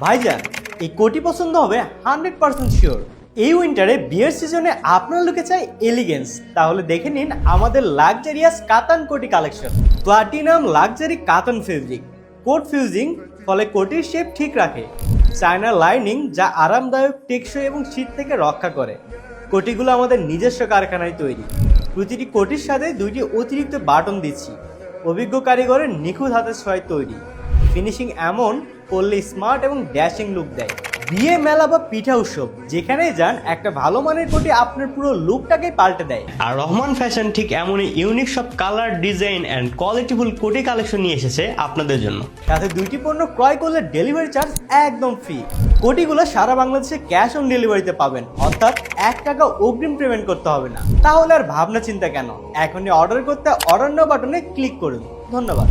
ভাইজান, এই কোটি পছন্দ হবে 100% শিওর। এই উইন্টারে বিয়ের সিজনে আপনার লোকে চাই এলিগেন্স, তাহলে দেখে নিন আমাদের লাক্সারিয়াস কাতান কোটি কালেকশন। প্লাটিনাম লাক্সারি কাতান ফেব্রিক, কোট ফিউজিং, ফলে কোটির শেপ ঠিক রাখে। চায়না লাইনিং, যা আরামদায়ক, টেকসই এবং শীত থেকে রক্ষা করে। কোটিগুলো আমাদের নিজস্ব কারখানায় তৈরি। প্রতিটি কোটির সাথে 2টি অতিরিক্ত বাটন দিচ্ছি। অভিজ্ঞ কারিগরের নিখুঁত হাতের ছোঁয়ায় তৈরি। ফিনিশিং এমন করলে স্মার্ট এবং ড্যাশিং লুক দেয়। বিয়ে, মেলা বা পিঠা উৎসব যেখানেই যান, একটা ভালো মানের কোটি আপনার পুরো লুকটাকে পাল্টে দেয়। আর রহমান ফ্যাশন ঠিক এমনই ইউনিক সব কালার, ডিজাইন অ্যান্ড কোয়ালিটিফুল কোটি কালেকশন নিয়ে এসেছে আপনাদের জন্য। সাথে 2টি পণ্য ক্রয় করলে ডেলিভারি চার্জ একদম ফ্রি। কোটিগুলো সারা বাংলাদেশে ক্যাশ অন ডেলিভারিতে পাবেন, অর্থাৎ 1 টাকা অগ্রিম পেমেন্ট করতে হবে না। তাহলে আর ভাবনা চিন্তা কেন, এখনই অর্ডার করতে অর্ডার নাও বাটনে ক্লিক করুন। ধন্যবাদ।